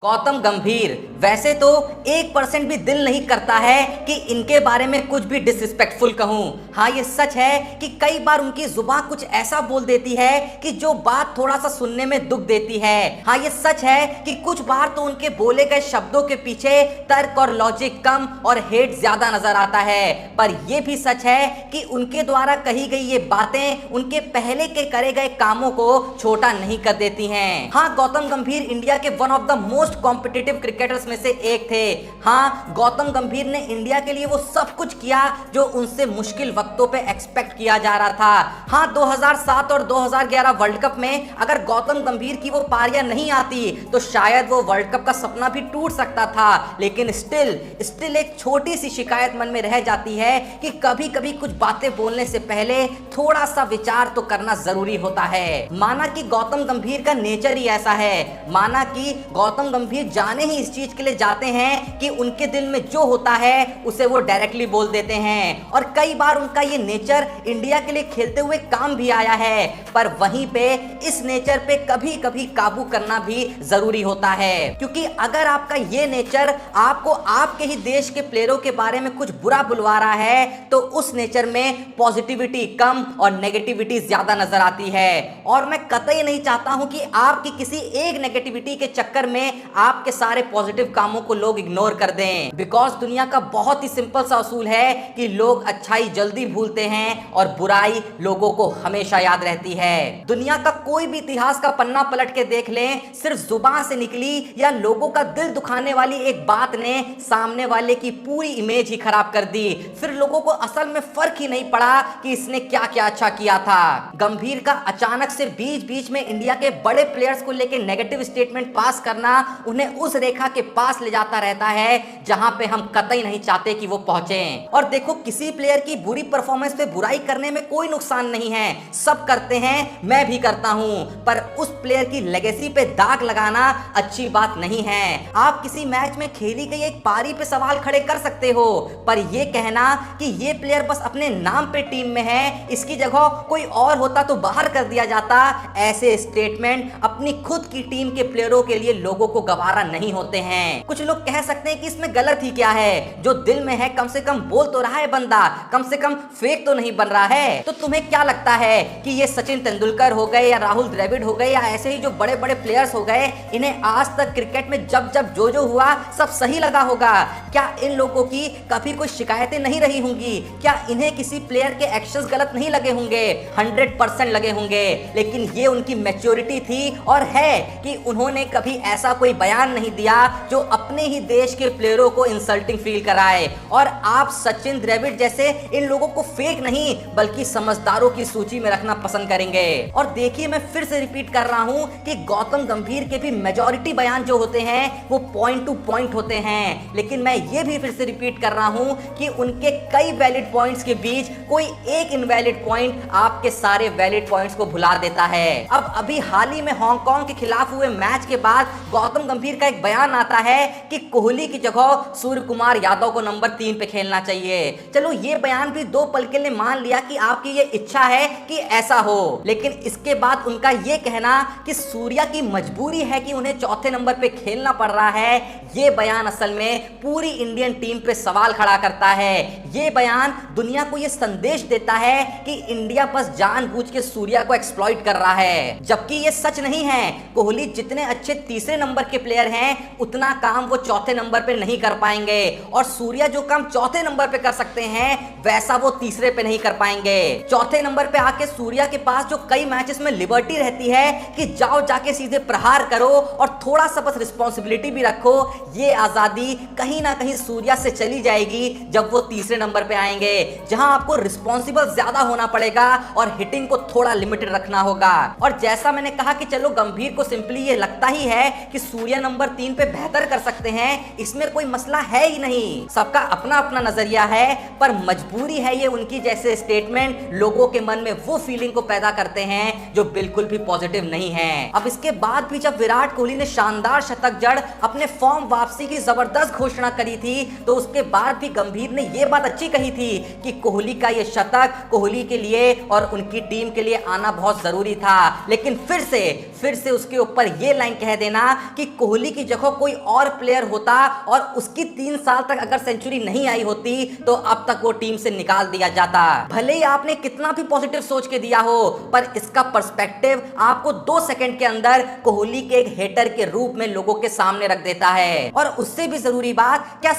गौतम गंभीर वैसे तो 1% भी दिल नहीं करता है कि इनके बारे में कुछ भी डिसरिस्पेक्टफुल कहूं। हाँ, ये सच है कि कई बार उनकी जुबान कुछ ऐसा बोल देती है कि जो बात थोड़ा सा सुनने में दुख देती है। हाँ, ये सच है कि कुछ बार तो उनके बोले गए शब्दों के पीछे तर्क और लॉजिक कम और हेट ज्यादा नजर आता है। पर यह भी सच है कि उनके द्वारा कही गई ये बातें उनके पहले के करे गए कामों को छोटा नहीं कर देती हैं। हाँ, गौतम गंभीर इंडिया के one of the most competitive cricketers में से एक थे। हाँ, गौतम गंभीर ने इंडिया के लिए वो सब कुछ किया जो उनसे मुश्किल वक्तों पे एक्सपेक्ट किया जा रहा था। हाँ, 2007 और 2011 वर्ल्ड कप में अगर गौतम गंभीर की वो पारियां नहीं आती तो शायद वो वर्ल्ड कप का सपना भी टूट सकता था। लेकिन स्टिल एक छोटी सी शिकायत मन में रह जाती है कि कभी कभी कुछ बातें बोलने से पहले थोड़ा सा विचार तो करना जरूरी होता है। माना कि गौतम गंभीर का नेचर ही ऐसा है, माना कि गौतम गंभीर जाने ही इस चीज के लिए जाते हैं कि उनके दिल में जो होता है उसे वो डायरेक्टली बोल देते हैं। और कई बार उनका ये नेचर इंडिया के लिए खेलते हुए काम भी आया है। पर वहीं पे इस नेचर पे कभी कभी काबू करना भी जरूरी होता है, क्योंकि अगर आपका ये नेचर आपको आपके ही देश के प्लेयरों के बारे में कुछ बुरा बुलवा रहा है तो उस नेचर में पॉजिटिविटी कम और नेगेटिविटी ज्यादा नजर आती है। और मैं कतई नहीं चाहता हूं कि आपकी किसी एक नेगेटिविटी के चक्कर में आपके सारे पॉजिटिव कामों को लोग इग्नोर कर दें। बिकॉज दुनिया का बहुत ही सिंपल सा असूल है कि लोग अच्छाई जल्दी भूलते हैं और बुराई लोगों को हमेशा याद रहती है। दुनिया का कोई भी इतिहास का पन्ना पलट के देख लें, सिर्फ जुबान से निकली या लोगों का दिल दुखाने वाली एक बात ने सामने वाले की पूरी इमेज ही खराब कर दी। फिर लोगों को असल में फर्क ही नहीं पड़ा कि इसने क्या क्या अच्छा किया था। गंभीर का अचानक से बीच बीच में इंडिया के बड़े प्लेयर्स को लेकर नेगेटिव स्टेटमेंट पास करना उन्हें उस रेखा के पास ले जाता रहता है जहां पे हम कतई नहीं चाहते कि वो पहुंचे। और देखो, किसी प्लेयर की बुरी परफॉर्मेंस पे बुराई करने में कोई नुकसान नहीं है, सब करते हैं, मैं भी करता हूं। पर उस प्लेयर की लेगेसी पे दाग लगाना अच्छी बात नहीं है। आप किसी मैच में खेली गई एक पारी पे सवाल खड़े कर सकते हो, पर यह कहना कि ये प्लेयर बस अपने नाम पे टीम में है, इसकी जगह कोई और होता तो बाहर कर दिया जाता, ऐसे स्टेटमेंट अपनी खुद की टीम के प्लेयरों के लिए लोगों को गवारा नहीं होते हैं। कुछ लोग कह सकते हैं कि इसमें गलत ही क्या है, जो दिल में है कम से कम बोल तो रहा है बंदा, कम से कम फेक तो नहीं बन रहा है। तो तुम्हें क्या लगता है कि ये सचिन तेंदुलकर हो गए या राहुल द्रविड़ हो गए या ऐसे ही जो बड़े बड़े प्लेयर्स हो गए, इन्हें आज तक क्रिकेट में जब जब जो हुआ सब सही लगा होगा? क्या इन लोगों की कभी कोई शिकायतें नहीं रही होंगी? क्या इन्हें किसी प्लेयर के एक्शंस गलत नहीं लगे होंगे? 100% लगे होंगे। लेकिन ये उनकी मैच्योरिटी थी और है कि उन्होंने कभी ऐसा कोई बयान नहीं दिया जो अपने ही देश के प्लेयरों को इंसल्टिंग फील कराए। और आप सचिन द्रविड़ जैसे इन लोगों को फेक नहीं बल्कि समझदारों की सूची में रखना पसंद करेंगे। और देखिए, मैं फिर से रिपीट कर रहा हूं कि गौतम गंभीर के भी मेजॉरिटी बयान जो होते हैं वो पॉइंट टू पॉइंट होते हैं। लेकिन मैं ये भी फिर से रिपीट कर रहा हूं कि उनके कई वैलिड पॉइंट्स के बीच कोई एक इनवैलिड पॉइंट आपके सारे वैलिड पॉइंट्स को भुला देता है। अब अभी हाल ही में हांगकांग के खिलाफ हुए मैच के बाद गौतम गंभीर का एक बयान आता है कि कोहली की जगह सूर्य कुमार यादव को नंबर 3 पे खेलना चाहिए। चलो, ये बयान भी दो पल के लिए मान लिया कि आपकी ये इच्छा है कि ऐसा हो, लेकिन इसके बाद उनका ये कहना कि सूर्या की मजबूरी है कि उन्हें चौथे नंबर पे खेलना पड़ रहा है, ये बयान असल में पूरी इंडियन टीम पे सवाल खड़ा करता है। ये बयान दुनिया को ये संदेश देता है कि इंडिया बस जानबूझ के सूर्या को एक्सप्लॉइट कर रहा है, जबकि ये सच नहीं है। कोहली जितने अच्छे तीसरे नंबर के प्लेयर हैं उतना काम वो चौथे नंबर पे नहीं कर पाएंगे, और सूर्या जो काम चौथे नंबर पे कर सकते हैं वैसा वो तीसरे पे नहीं कर पाएंगे। चौथे नंबर पे आके सूर्या के पास जो कई मैचेस में लिबर्टी रहती है कि जाओ जाके सीधे प्रहार करो और थोड़ा सा बस रिस्पॉन्सिबिलिटी भी रखो, ये आजादी कहीं ना कहीं सूर्या से चली जाएगी जब वो तीसरे नंबर पे आएंगे, जहां आपको रिस्पॉन्सिबल ज्यादा होना पड़ेगा और हिटिंग को थोड़ा लिमिटेड रखना होगा। और जैसा मैंने कहा कि चलो, गंभीर को सिंपली ये लगता ही है कि सूर्या नंबर 3 पे बेहतर बेहतर कर सकते हैं, इसमें कोई मसला है ही नहीं। सबका अपना अपना नजरिया है, पर मजबूरी है ये उनकी जैसे स्टेटमेंट लोगों के मन में वो फीलिंग को पैदा करते हैं जो बिल्कुल भी पॉजिटिव नहीं है। अब इसके बाद भी जब विराट कोहली ने शानदार शतक जड़ अपने फॉर्म वापसी की जबरदस्त घोषणा करी थी, तो उसके बाद भी गंभीर ने यह बात अच्छी कही थी कि कोहली का यह शतक कोहली के लिए और उनकी टीम के लिए आना बहुत जरूरी था। लेकिन फिर से उसके ऊपर यह लाइन कह देना कि कोहली की जगह कोई और प्लेयर होता और उसकी 3 साल तक अगर सेंचुरी नहीं आई होती तो अब तक वो टीम से निकाल दिया जाता। भले ही आपने कितना भी पॉजिटिव सोच के दिया हो, पर इसका पर्सपेक्टिव आपको 2 सेकंड के अंदर कोहली के एक हेटर के रूप में लोगों के सामने रख देता है। और उससे भी जरूरी बात, क्या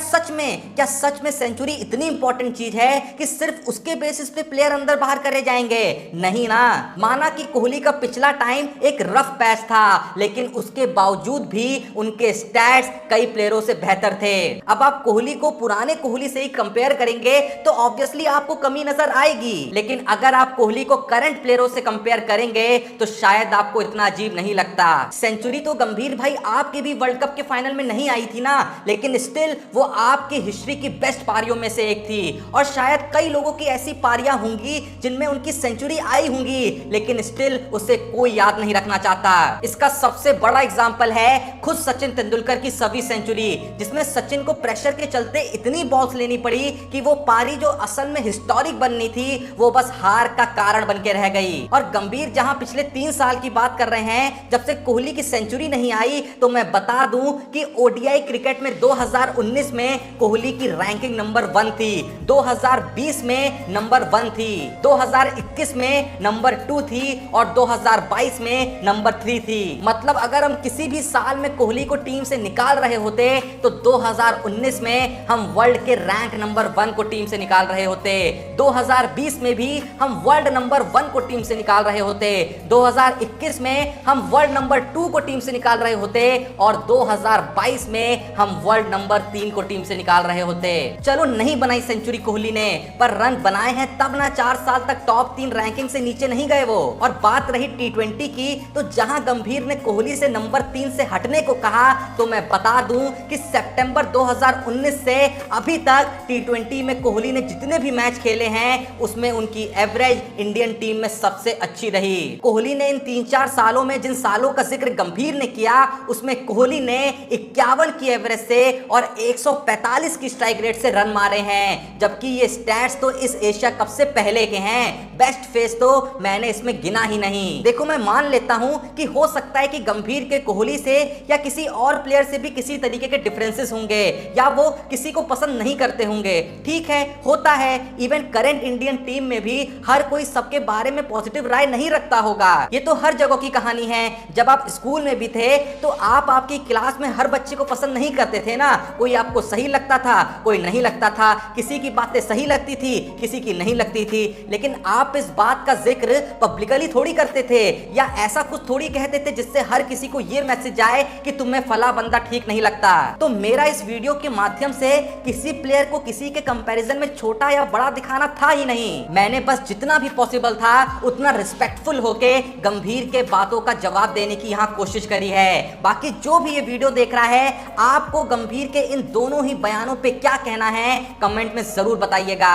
सच में सेंचुरी इतनी इंपॉर्टेंट चीज है कि सिर्फ उसके बेसिस पे प्लेयर अंदर बाहर करे जाएंगे? नहीं ना। माना कि कोहली का पिछला टाइम एक रफ पैच था, लेकिन उसके बावजूद भी उनके स्टैट्स कई प्लेयरों से बेहतर थे। अब आप कोहली को पुराने कोहली से ही कंपेयर करेंगे तो ऑब्वियसली आपको कमी नजर आएगी, लेकिन अगर आप कोहली को करंट प्लेयरों से कंपेयर करेंगे तो शायद आपको इतना अजीब नहीं लगता। सेंचुरी तो गंभीर भाई आपके भी वर्ल्ड कप के फाइनल में नहीं आई थी ना, लेकिन स्टिल वो आपकी हिस्ट्री की बेस्ट पारियों में से एक थी। और शायद कई लोगों की ऐसी पारियां होंगी जिनमें उनकी सेंचुरी आई होंगी, लेकिन स्टिल उसे कोई याद नहीं रखना चाहता। इसका सबसे बड़ा एग्जांपल है खुद सचिन तेंदुलकर की सभी सेंचुरी, जिसमें सचिन को प्रेशर के चलते इतनी बॉल्स लेनी पड़ी कि वो पारी जो असल में हिस्टोरिक बननी थी वो बस हार का कारण बन के रह गई। और गंभीर जहां पिछले 3 साल की बात कर रहे हैं जब से कोहली की सेंचुरी नहीं आई, तो मैं बता दूं कि ओडीआई क्रिकेट में 2019 में कोहली की रैंकिंग नंबर 1 थी, 2020 में नंबर 1 थी, 2021 में नंबर 2 थी और 2022 में नंबर 3 थी। मतलब अगर हम किसी भी साल में कोहली को टीम से निकाल रहे होते तो 2019 में हम वर्ल्ड के रैंक नंबर 1 को टीम से निकाल रहे होते, 2020 में भी हम वर्ल्ड नंबर 1 को टीम से निकाल रहे होते, 2021 में हम वर्ल्ड नंबर 2 को टीम से निकाल रहे होते और 2022 में हम वर्ल्ड नंबर 3 को टीम से निकाल रहे होते। चलो नहीं बनाई सेंचुरी कोहली ने, पर रन बनाए हैं तब ना 4 साल तक टॉप 3 रैंकिंग से नीचे नहीं गए वो। और बात रही T20 की, तो जहां गंभीर ने कोहली से नंबर 3 से हटने को कहा, तो मैं बता दूं कि सितंबर 2019 से अभी तक T20 में कोहली ने जितने भी मैच खेले हैं उसमें उनकी एवरेज इंडियन टीम में सबसे अच्छी रही। कोहली ने इन 3-4 सालों में जिन सालों का जिक्र गंभीर ने किया, उसमें कोहली ने 51 की एवरेज से और 145 की स्ट्राइक रेट से रन मारे हैं, जबकि ये स्टैट्स तो इस एशिया कप से पहले के हैं। बेस्ट फेस तो मैंने इसमें गिना ही नहीं। देखो मैं मान लेता हूं कि हो सकता है कि गंभीर के कोहली से या किसी और प्लेयर से भी किसी तरीके के डिफरेंसेस होंगे या वो किसी को पसंद नहीं करते होंगे, ठीक है, होता है। इवन करंट इंडियन टीम में भी हर कोई सबके बारे में पॉजिटिव राय नहीं रखता होगा, ये तो हर जगह की कहानी है। जब आप स्कूल में भी थे तो आप आपकी क्लास में हर बच्चे को पसंद नहीं करते थे ना, कोई आपको सही लगता था, कोई नहीं लगता था, किसी की बातें सही लगती थी, किसी की नहीं लगती थी, लेकिन आप इस बात का जिक्र पब्लिकली थोड़ी करते थे या ऐसा कुछ थोड़ी कहते थे जिससे हर किसी को ये मैसेज जाए कि तुम्हें फला बंदा ठीक नहीं लगता। तो मेरा इस वीडियो के माध्यम से किसी प्लेयर को किसी के कंपैरिजन में छोटा या बड़ा दिखाना था ही नहीं। मैंने बस जितना भी पॉसिबल था उतना रिस्पेक्टफुल होके गंभीर के बातों का जवाब देने की यहाँ कोशिश करी है। बाकी जो भी ये वीडियो देख रहा है, आपको गंभीर के इन दोनों ही बयानों पे क्या कहना है कमेंट में जरूर बताइएगा।